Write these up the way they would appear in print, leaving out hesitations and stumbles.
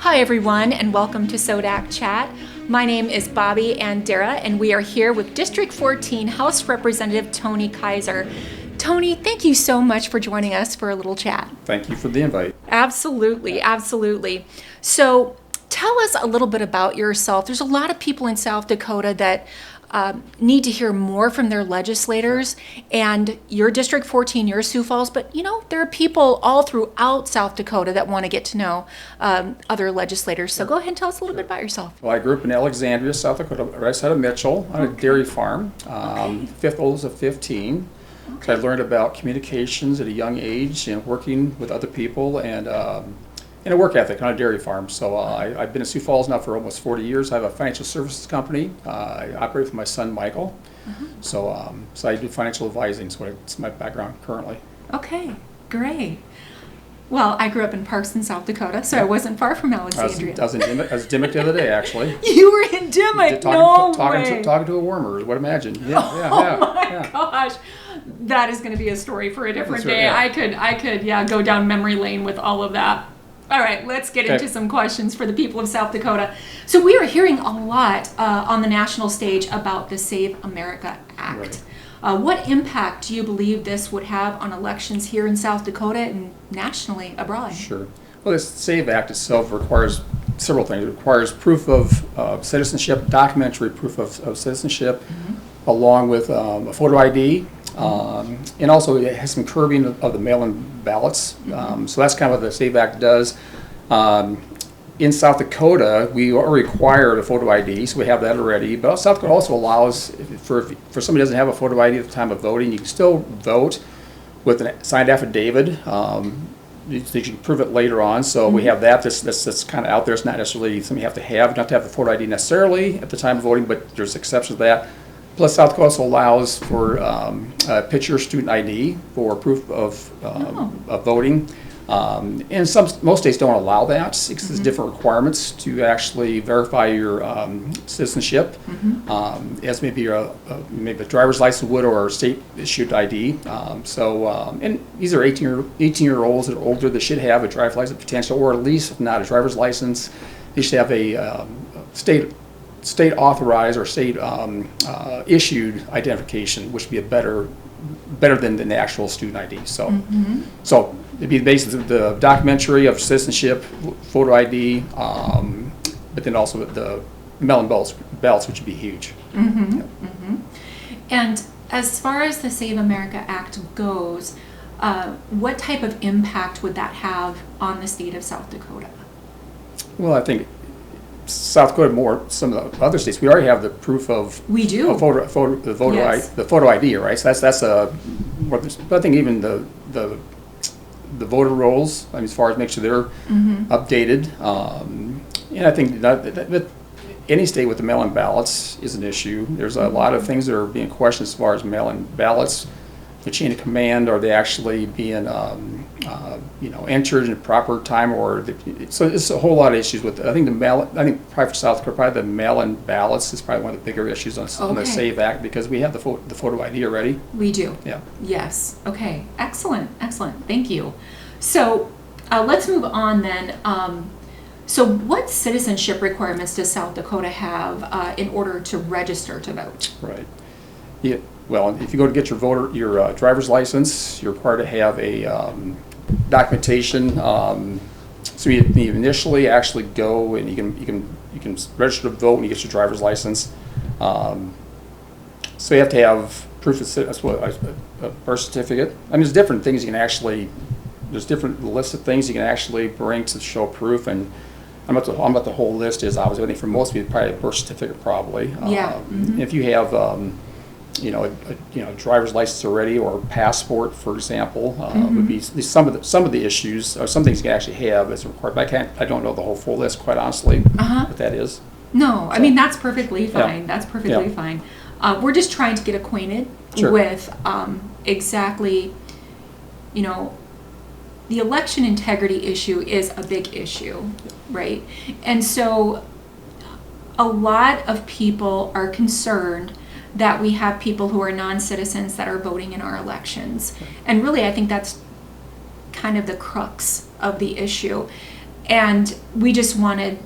Hi everyone, and welcome to SoDak Chat. My name is Bobby and Dara, and we are here with District 14 House Representative Tony Kayser. Tony, thank you so much for joining us for a little chat. Thank you for the invite. Absolutely, absolutely. So tell us a little bit about yourself. There's a lot of people in South Dakota that need to hear more from their legislators, and you're District 14, you're Sioux Falls, but there are people all throughout South Dakota that want to get to know other legislators. So go ahead and tell us a little bit about yourself. Well, I grew up in Alexandria, South Dakota, right outside of Mitchell, on a dairy farm, fifth oldest of 15. So I learned about communications at a young age and working with other people and a work ethic on a dairy farm. So I've been in Sioux Falls now for almost 40 years. I have a financial services company. I operate with my son, Michael. So I do financial advising. So it's my background currently. Okay, great. Well, I grew up in Parkson, South Dakota, so I wasn't far from Alexandria. I was in Dimmock the other day, actually. You were in Dimmock? Talking to a wormer, would imagine. Oh my gosh. That is going to be a story for a different day. I could go down memory lane with all of that. All right, let's get into some questions for the people of South Dakota. So we are hearing a lot on the national stage about the Save America Act. Right. What impact do you believe this would have on elections here in South Dakota and nationally abroad? Sure. Well, this SAVE Act itself requires several things. It requires proof of citizenship, documentary proof of citizenship, along with a photo ID. And also it has some curbing of the mail-in ballots. So that's kind of what the SAVE Act does. In South Dakota, we are required a photo ID, so we have that already. But South Dakota also allows, for somebody who doesn't have a photo ID at the time of voting, you can still vote with a signed affidavit. You can prove it later on. So we have that. That's kind of out there. It's not necessarily something you have to have. You don't have to have the photo ID necessarily at the time of voting, but there's exceptions to that. Plus, South Dakota also allows for a picture student ID for proof of voting. And most states don't allow that because there's different requirements to actually verify your citizenship, as maybe a driver's license would or a state-issued ID. And these are 18-year-olds that are older that should have a driver's license potential, or at least, if not a driver's license, they should have a state authorized or state issued identification, which would be better than the actual student ID. So it'd be basically the documentary of citizenship, photo ID, but then also the mail-in ballots, which would be huge. And as far as the Save America Act goes, what type of impact would that have on the state of South Dakota? Well, I think South Dakota, more some of the other states, we already have the proof of the photo ID, right? So that's but I think even the voter rolls, as far as make sure they're updated, and I think that any state with the mail-in ballots is an issue. There's a lot of things that are being questioned as far as mail-in ballots. The chain of command, are they actually being entered in the proper time, so it's a whole lot of issues with it. I think probably for South Dakota, probably the mail-in ballots is probably one of the bigger issues on the SAVE Act, because we have the photo ID already. We do. Yeah. Yes. Okay. Excellent. Thank you. So let's move on then. So what citizenship requirements does South Dakota have in order to register to vote? Right. Yeah. Well, if you go to get your driver's license, you're required to have a documentation. So you initially actually go and you can register to vote when you get your driver's license. So you have to have proof of a birth certificate. I mean, there's different things you can actually. There's different lists of things you can actually bring to show proof, and I'm about the whole list is obviously. I think for most people, probably a birth certificate, probably. If you have a driver's license already, or a passport, for example, would be some of the issues, or some things you can actually have as required. But I don't know the whole full list, quite honestly, what that is. No, I mean, that's perfectly fine. Yeah. That's perfectly fine. We're just trying to get acquainted with exactly, the election integrity issue is a big issue, right? And so a lot of people are concerned that we have people who are non-citizens that are voting in our elections. And really, I think that's kind of the crux of the issue. And we just want to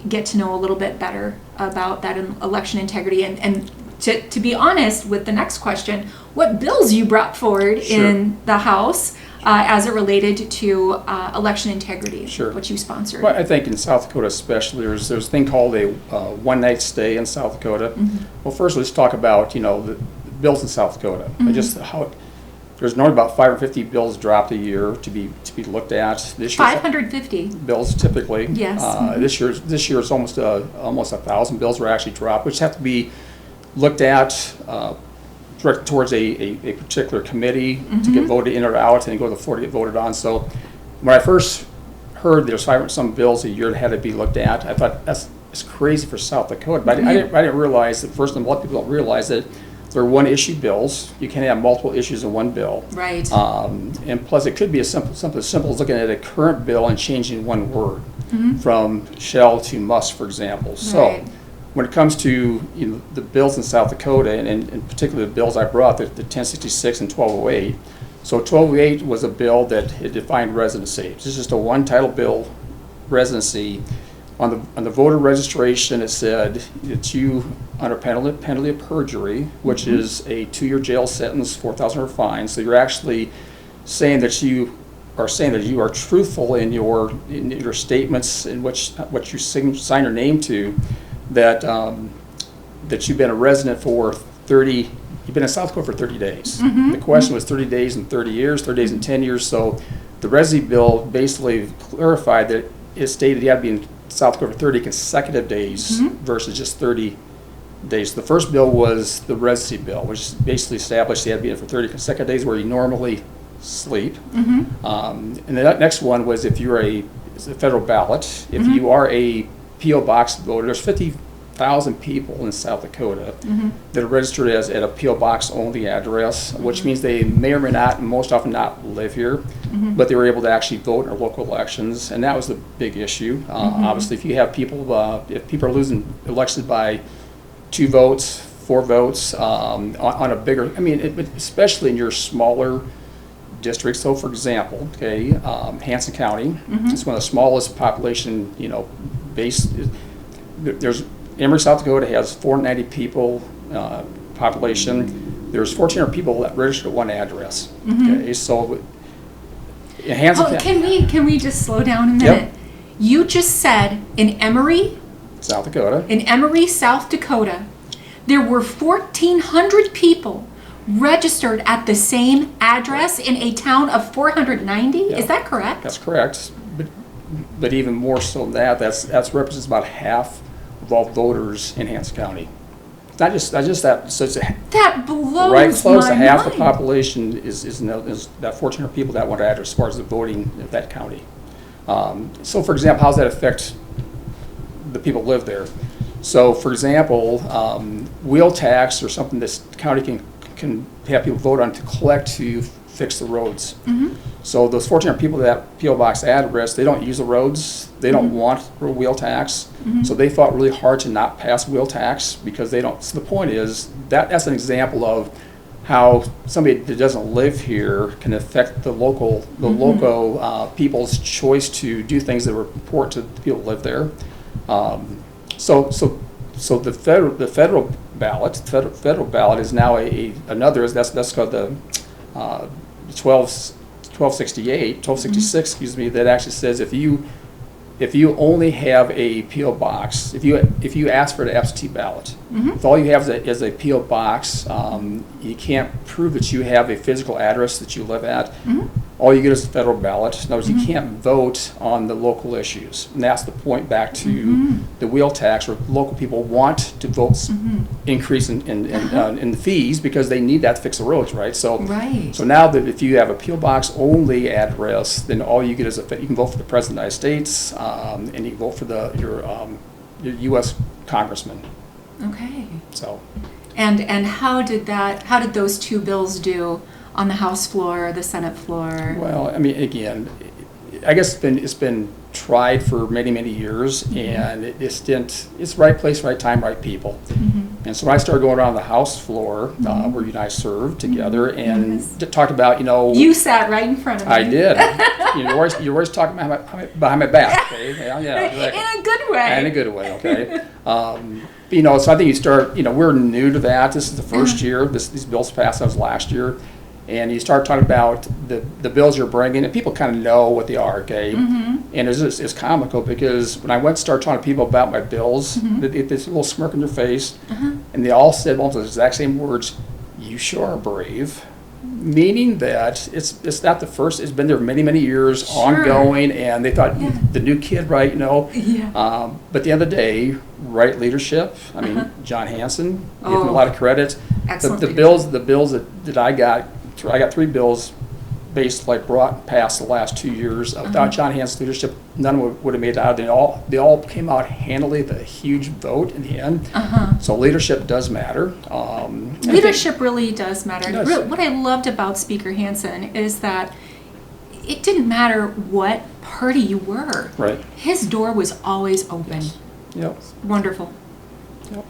get to know a little bit better about that election integrity. And to be honest with the next question, what bills you brought forward in the House as it related to election integrity, what you sponsored. Well, I think in South Dakota especially, there's a thing called a one-night stay in South Dakota. Well, first let's talk about, the bills in South Dakota. Just how there's normally about 550 bills dropped a year to be looked at. This year, 550 bills typically. Yes. This year it's almost 1,000 bills were actually dropped, which have to be looked at directed towards a particular committee to get voted in or out, and go to the floor to get voted on. So when I first heard there's 500 some bills a year that had to be looked at, I thought it's crazy for South Dakota. But I didn't realize that, first, a lot of people don't realize that they're one-issue bills. You can't have multiple issues in one bill. Right. And plus, it could be something as simple as looking at a current bill and changing one word from shall to must, for example. So when it comes to the bills in South Dakota, and particularly the bills I brought, the 1066 and 1208. So 1208 was a bill that it defined residency. This is just a one-title bill, residency. On the voter registration, it said that you, under penalty of perjury, which is a 2-year jail sentence, $4,000 fine. So you're actually saying that you are truthful in your statements in what you sign your name to, that you've been a resident for 30. You've been in South Dakota for 30 days. The question was 30 days and 30 years, 30 days and 10 years. So the residency bill basically clarified that it stated you had to be in South Dakota for 30 consecutive days versus just 30 days. The first bill was the residency bill, which basically established you had to be in for 30 consecutive days where you normally sleep. And the next one was if you're a federal ballot, if you are a P.O. box voter. There's 50,000 people in South Dakota that are registered as at a P.O. box only address, which means they may or may not, and most often not, live here, but they were able to actually vote in our local elections, and that was the big issue. Obviously, if you have people, if people are losing elections by 2 votes, 4 votes, on a bigger, especially in your smaller districts. So, for example, Hanson County, it's one of the smallest population, base. There's Emory, South Dakota has 490 people population. There's 1,400 people that registered at one address. So in Hanson County. Can we just slow down a minute? Yep. You just said in Emory, South Dakota. In Emory, South Dakota, there were 1,400 people registered at the same address in a town of 490. Yeah. Is that correct? That's correct. But even more so than that, that's represents about half of all voters in Hanson County. Not just that. So it's that blows right close my to half mind. the population is that 1,400 people that want to address as far as the voting in that county. So, for example, how does that affect the people who live there? So, for example, wheel tax or something this county can have people vote on to collect to fix the roads. So those 1,400 people that P.O. Box address, they don't use the roads. They don't want a wheel tax. So they fought really hard to not pass wheel tax because they don't. So the point is that's an example of how somebody that doesn't live here can affect the local people's choice to do things that are important to the people who live there. So the federal ballot is now another. That's called the 1266, excuse me, that actually says if you only have a P.O. box, if you ask for an absentee ballot, if all you have is a P.O. box, you can't prove that you have a physical address that you live at. All you get is a federal ballot. In other words, you can't vote on the local issues. And that's the point back to the wheel tax, where local people want to vote increase in the fees because they need that to fix the roads, right? So now that if you have a P.O. box only address, then all you get is you can vote for the President of the United States, and you can vote for your U.S. congressman. Okay. So. And how did those 2 bills do on the House floor or the Senate floor? Well, again, I guess it's been tried for many, many years, and it just didn't, it's right place, right time, right people. And so when I started going around the House floor, where you and I served together, and talked about, You sat right in front of me. I did. You're always talking behind my back, okay? Yeah, exactly. In a good way. In a good way, okay? So I think you start, we're new to that. This is the first year. These bills passed, that was last year. And you start talking about the bills you're bringing, and people kind of know what they are, okay? And it's comical because when I went to start talking to people about my bills, there's a little smirk on their face, and they all said almost the exact same words, "You sure are brave." Meaning that it's not the first, it's been there many, many years, ongoing, and they thought, the new kid, right, But at the end of the day, right leadership, I mean, John Hanson, give him a lot of credit. Excellent The bills that I got 3 bills brought and passed the last 2 years. Without John Hanson's leadership, none would have made it out. They all came out handily with a huge vote in the end. So leadership does matter. Leadership really does matter. It does. What I loved about Speaker Hanson is that it didn't matter what party you were. Right. His door was always open. Yep. Wonderful.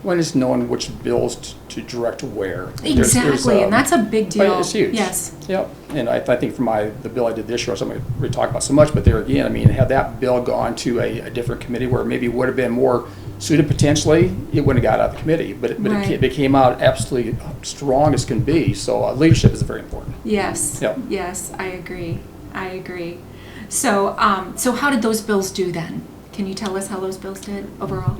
One is knowing which bills to direct where. Exactly, and that's a big deal. It's huge. Yes. Yep. And I think for the bill I did this year, so I'm going to talk about so much, but there again, I mean, had that bill gone to a different committee where maybe would have been more suited potentially, it wouldn't have got out of the committee. But it came out absolutely strong as can be. So leadership is very important. Yes. Yep. Yes, I agree. So, so how did those bills do then? Can you tell us how those bills did overall?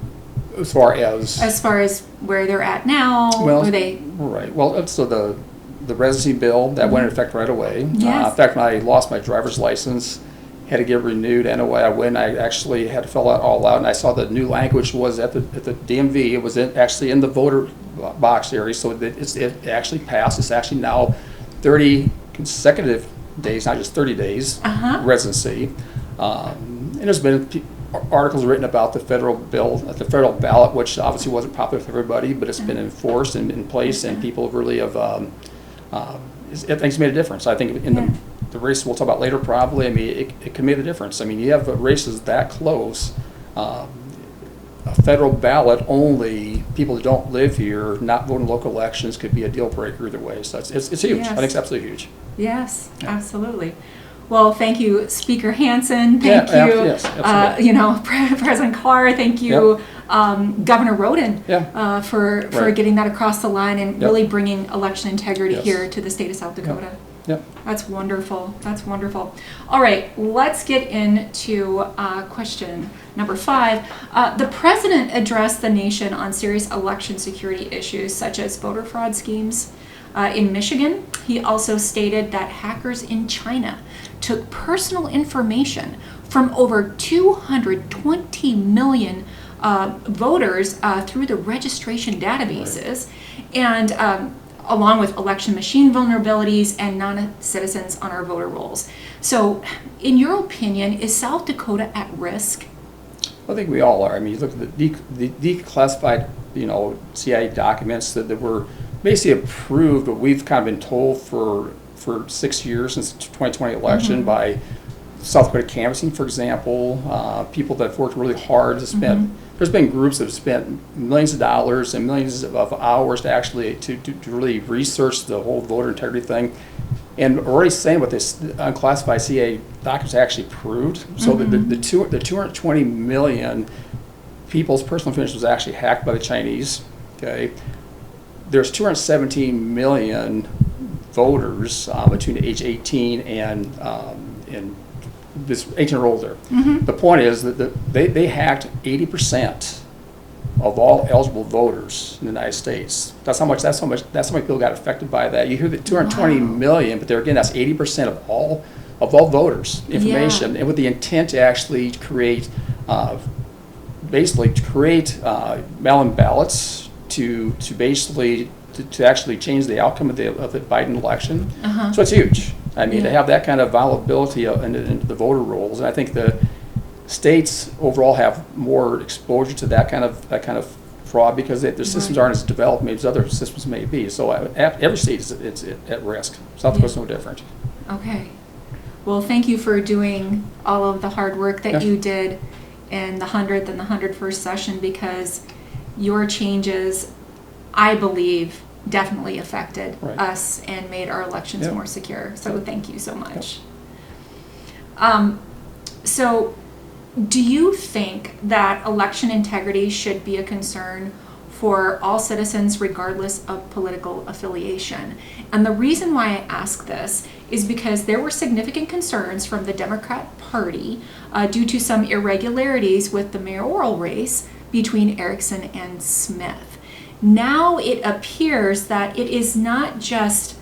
As far as where they're at now, right. Well, so the residency bill that went into effect right away. Yes. In fact, when I lost my driver's license, had to get renewed. Anyway, I actually had to fill that all out, and I saw the new language was at the DMV. It was actually in the voter box area, so it actually passed. It's actually now 30 consecutive days, not just 30 days residency. And there's been articles written about the federal ballot, which obviously wasn't popular with everybody, but it's been enforced and in place, and people really have, I think it's made a difference. I think in the race we'll talk about later probably, I mean, it can make a difference. I mean, you have races that close, a federal ballot only, people that don't live here, not voting in local elections could be a deal breaker either way. So it's huge. Yes. I think it's absolutely huge. Yes, absolutely. Well, thank you, Speaker Hanson. Thank you, yes, absolutely. President Carr. Thank you, Governor Roden, for getting that across the line and really bringing election integrity here to the state of South Dakota. Yep. That's wonderful. That's wonderful. All right, let's get into question number 5. The president addressed the nation on serious election security issues such as voter fraud schemes in Michigan. He also stated that hackers in China took personal information from over 220 million voters through the registration databases, and along with election machine vulnerabilities and non-citizens on our voter rolls. So, in your opinion, is South Dakota at risk? I think we all are. I mean, you look at the declassified, CIA documents that were basically approved, but we've kind of been told for 6 years since the 2020 election by South Dakota canvassing, for example, people that have worked really hard to spend. There's been groups that have spent millions of dollars and millions of hours to actually to really research the whole voter integrity thing. And we're already saying what this unclassified CIA documents actually proved. So the 220 million people's personal information was actually hacked by the Chinese. Okay, there's 217 million voters between age 18 and this 18 or older. The point is that they hacked 80% of all eligible voters in the United States. That's how much people got affected by that. You hear that 220 million, but there again, that's 80% of all voters' information, and with the intent to actually create, mail-in ballots to actually change the outcome of the Biden election. So it's huge. I mean, to have that kind of volatility into the voter rolls, and I think the states overall have more exposure to that kind of fraud because their systems aren't as developed maybe as other systems may be. So every state is at risk. South Dakota's no different. Okay. Well, thank you for doing all of the hard work that Yeah. you did in the 100th and the 101st session, because your changes, I believe, definitely affected Right. us and made our elections Yeah. more secure. So Yeah. thank you so much. So do you think that election integrity should be a concern for all citizens regardless of political affiliation? And the reason why I ask this is because there were significant concerns from the Democrat Party due to some irregularities with the mayoral race between Erickson and Smith. Now it appears that it is not just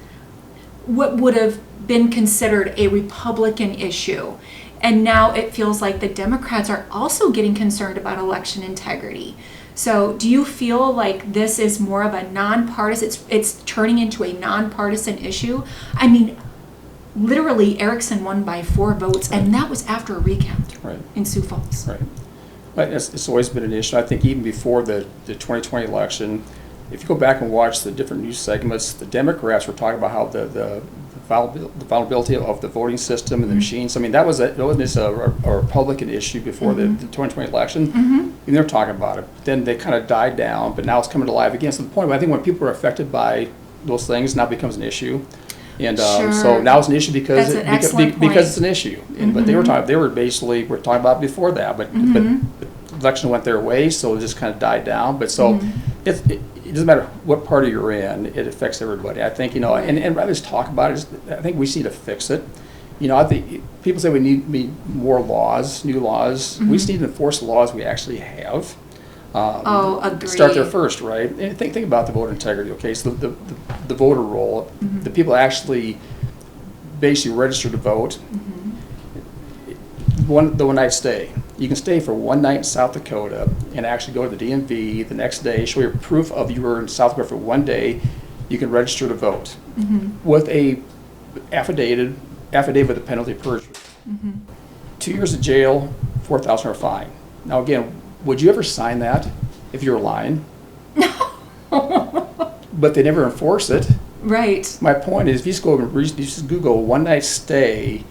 what would have been considered a Republican issue. And now it feels like the Democrats are also getting concerned about election integrity. So do you feel like this is more of a nonpartisan, it's turning into a nonpartisan issue? I mean, literally Erickson won by 4 votes, and that was after a recount Right. in Sioux Falls. Right. But it's always been an issue. I think even before the 2020 election, if you go back and watch the different news segments, the Democrats were talking about how the vulnerability of the voting system and the machines. I mean, that wasn't a Republican issue before the 2020 election. And they're talking about it. Then they kind of died down, but now it's coming to life again. So the point, I think when people are affected by those things, now becomes an issue. And Sure. so now it's an issue because That's an excellent point. because it's an issue. And, but they were talking about it before that, but the election went their way, so it just kind of died down. But so it doesn't matter what party you're in, it affects everybody. I think, and rather just talk about it, I think we just need to fix it. I think people say we need more laws, new laws. We just need to enforce the laws we actually have. Agree. Start there first, right? And think about the voter integrity, okay? So the voter roll, the people actually basically register to vote. The one night stay. You can stay for one night in South Dakota and actually go to the DMV the next day, show your proof of you were in South Dakota for one day. You can register to vote with a affidavit with a penalty of perjury. 2 years of jail, $4,000 fine. Now again, would you ever sign that if you were lying? But they never enforce it. Right. My point is, if you just Google one night stay,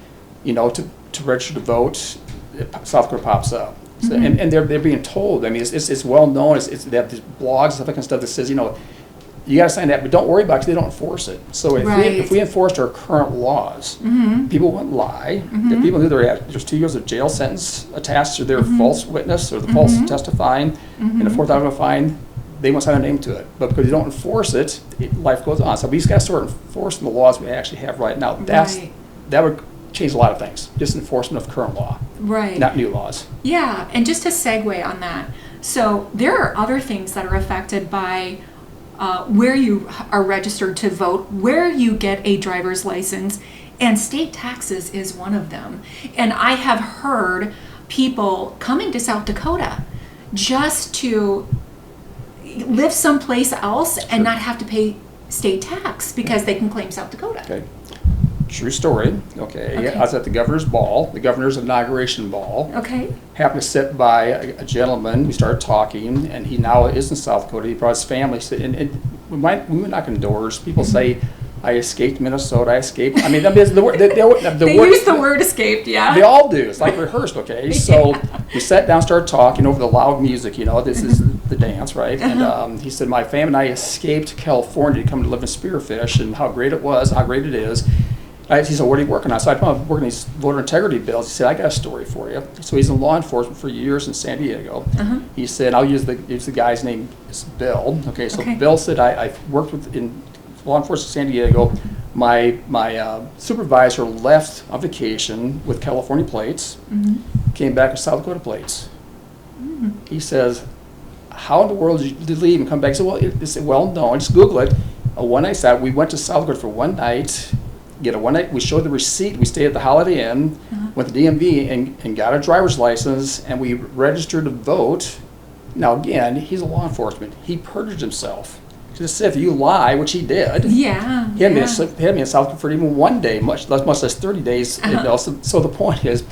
to register to vote, South Dakota pops up. So, and they're being told. I mean, it's well known. They have these blogs and stuff like that says, you got to sign that, but don't worry about it because they don't enforce it. So if we enforced our current laws, people wouldn't lie. If people knew there's 2 years of jail sentence attached to their false witness or the false testifying and a $4,000 fine, they won't sign their name to it. But because you don't enforce it, life goes on. So we just got to start enforcing the laws we actually have right now. That would change a lot of things. Just enforcement of current law, not new laws. Yeah, and just to segue on that, so there are other things that are affected by where you are registered to vote, where you get a driver's license, and state taxes is one of them. And I have heard people coming to South Dakota just to live someplace else and not have to pay state tax because they can claim South Dakota. Okay. True story. Okay. I was at the governor's ball, the governor's inauguration ball. Okay. Happened to sit by a gentleman. We started talking, and he now is in South Dakota. He brought his family. And we were knocking doors. People say, I escaped Minnesota. I escaped. I mean, that is the word. They use the word escaped, yeah. They all do. It's like rehearsed, okay? So we sat down, started talking over the loud music. This is the dance, right? And he said, my family and I escaped California to come to live in Spearfish, and how great it was, how great it is. He said, what are you working on? So I told him I'm working on these voter integrity bills. He said, I got a story for you. So he's in law enforcement for years in San Diego. He said, I'll use the guy's name is Bill. Okay, so Bill said, I worked in law enforcement in San Diego. My supervisor left on vacation with California plates, came back with South Dakota plates. He says, how in the world did you leave and come back? He said, well, no, just Google it. One night, we went to South Dakota for one night. We showed the receipt. We stayed at the Holiday Inn, went to DMV and got a driver's license, and we registered to vote. Now again, he's a law enforcement. He perjured himself. Just said if you lie, which he did. He had me in South Dakota for even one day, much less 30 days. So the point is,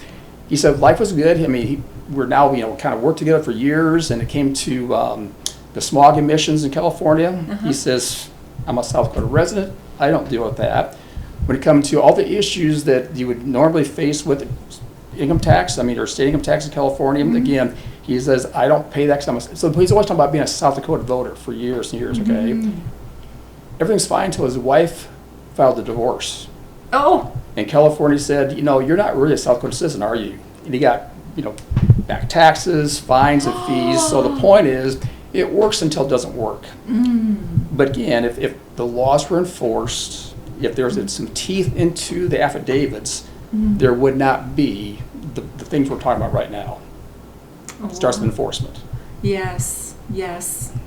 he said life was good. I mean, we're now kind of worked together for years, and it came to the smog emissions in California. He says, I'm a South Dakota resident. I don't deal with that. when it comes to all the issues that you would normally face with income tax, or state income tax in California, again, he says, I don't pay that. So he's always talking about being a South Dakota voter for years and years, okay? Everything's fine until his wife filed a divorce. Oh. And California said, you're not really a South Dakota citizen, are you? And he got, back taxes, fines, and fees. So the point is, it works until it doesn't work. But again, if the laws were enforced, if there was some teeth into the affidavits, there would not be the things we're talking about right now. It starts with enforcement. Yes,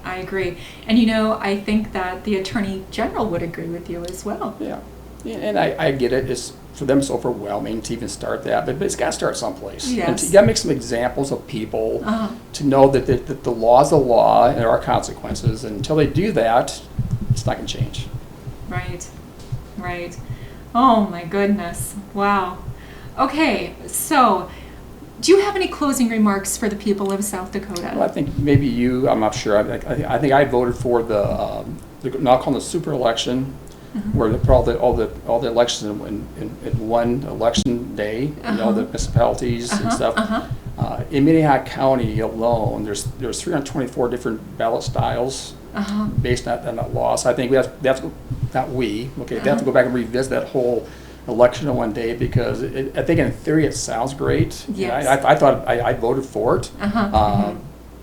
I agree. And I think that the Attorney General would agree with you as well. Yeah, and I get it. It's for them it's overwhelming to even start that, but it's got to start someplace. Yes. And you got to make some examples of people to know that the law is the law and there are consequences. And until they do that, it's not going to change. Right. Oh my goodness. Wow. Okay, so do you have any closing remarks for the people of South Dakota? Well, I think maybe I'm not sure. I think I voted for the now called the super election, where they put all the elections in one election day, the municipalities and stuff. In Minnehaha County alone, there's 324 different ballot styles based on that law. So I think they have to go back and revisit that whole election in one day, because I think in theory it sounds great. Yes. I thought I voted for it.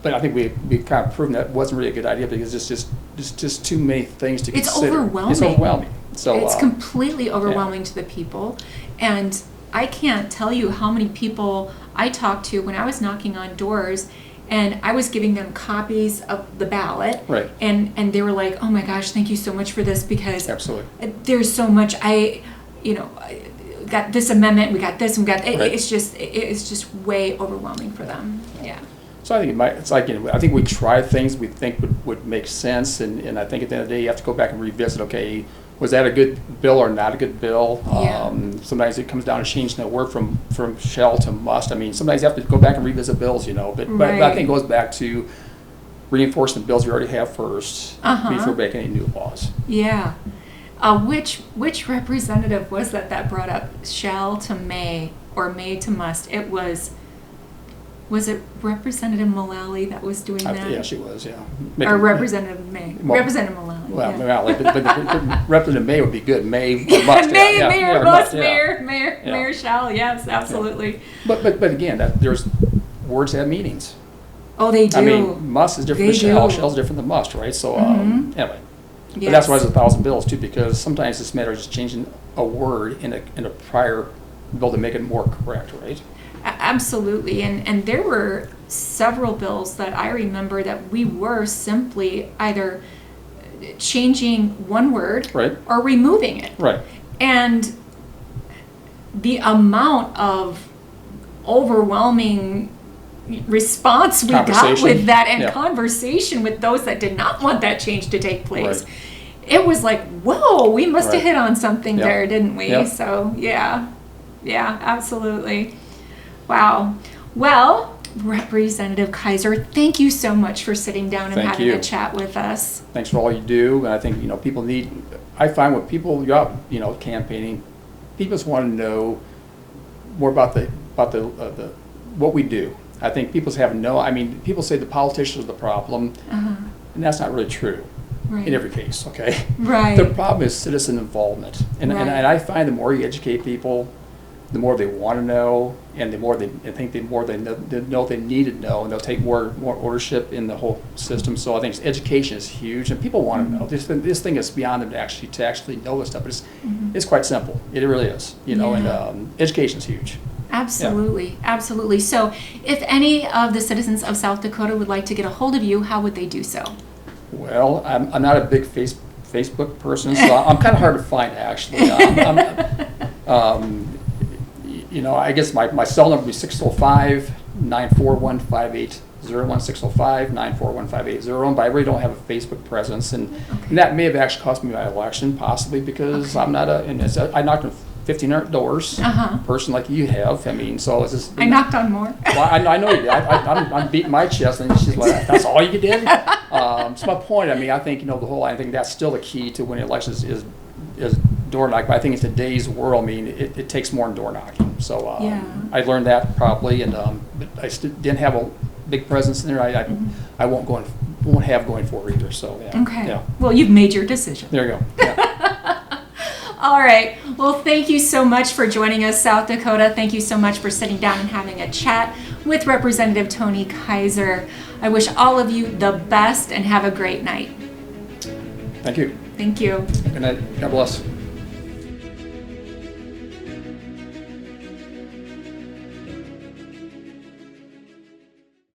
But I think we kind of proven that wasn't really a good idea, because it's just too many things to consider. It's It's overwhelming. So it's completely overwhelming to the people, and I can't tell you how many people I talked to when I was knocking on doors, and I was giving them copies of the ballot, Right. and they were like, "Oh my gosh, thank you so much for this, because Absolutely. there's so much I got this amendment, we got this, and we got Right. it's just way overwhelming for them." Yeah. So I think it's like, I think we try things we think would make sense, and I think at the end of the day you have to go back and revisit, okay, was that a good bill or not a good bill? Yeah. Sometimes it comes down to changing that word from shall to must. Sometimes you have to go back and revisit bills, but Right. I think it goes back to reinforcing the bills we already have first before making any new laws. Yeah. Which representative was that brought up shall to may or may to must? It was it Representative Mullally that was doing that? Yeah, she was, yeah. Or Representative May. Well, Representative Mullally. Well, yeah. but Representative May would be good. May or must. May, yeah, mayor, or must, yeah. mayor shall. Yes, absolutely. But again, there's words that have meanings. Oh, they do. Must is different They than shall. do. Shall is different than must, right? So anyway, but Yes. that's why there's 1,000 bills too, because sometimes it's a matter of just changing a word in a prior bill to make it more correct, right? Absolutely, and there were several bills that I remember that we were simply either changing one word Right. or removing it. Right. And the amount of overwhelming response we got Conversation. with that, and Yeah. conversation with those that did not want that change to take place. Right. It was like, whoa, we must have Right. hit on something Yep. there, didn't we? Yep. So, yeah, absolutely. Wow. Well, Representative Kayser, thank you so much for sitting down and Thank having you. a chat with us. Thanks for all you do. And I think, people I find when people go out, campaigning, people just want to know more about the what we do. I think people people say the politicians are the problem, and that's not really true Right. in every case, okay? Right. The problem is citizen involvement. And Right. I find the more you educate people, the more they want to know, and the more they know they need to know, and they'll take more ownership in the whole system. So I think education is huge, and people want to know. This thing is beyond them to actually know this stuff. But it's quite simple. It really is, Yeah. and education is huge. Absolutely, absolutely. So if any of the citizens of South Dakota would like to get a hold of you, how would they do so? Well, I'm not a big Facebook person, so I'm kind of hard to find, actually. I guess my cell number would be 605-941-5801, 605-941-5801, but I really don't have a Facebook presence, and that may have actually cost me my election, possibly, because I'm not I knocked on 1,500 doors, person like you have. So it's just. I knocked on more. Well, I know you did. I'm beating my chest, and she's like, "That's all you did." So my point. I think I think that's still the key to winning elections is door knock, but I think in today's world, I mean, it takes more than door knocking. So Yeah. I learned that probably, and but I didn't have a big presence in there. I won't have going forward either. So yeah. Okay. Yeah. Well, you've made your decision. There you go. Yeah. All right. Well, thank you so much for joining us, South Dakota. Thank you so much for sitting down and having a chat with Representative Tony Kayser. I wish all of you the best and have a great night. Thank you. Thank you. Good night. God bless.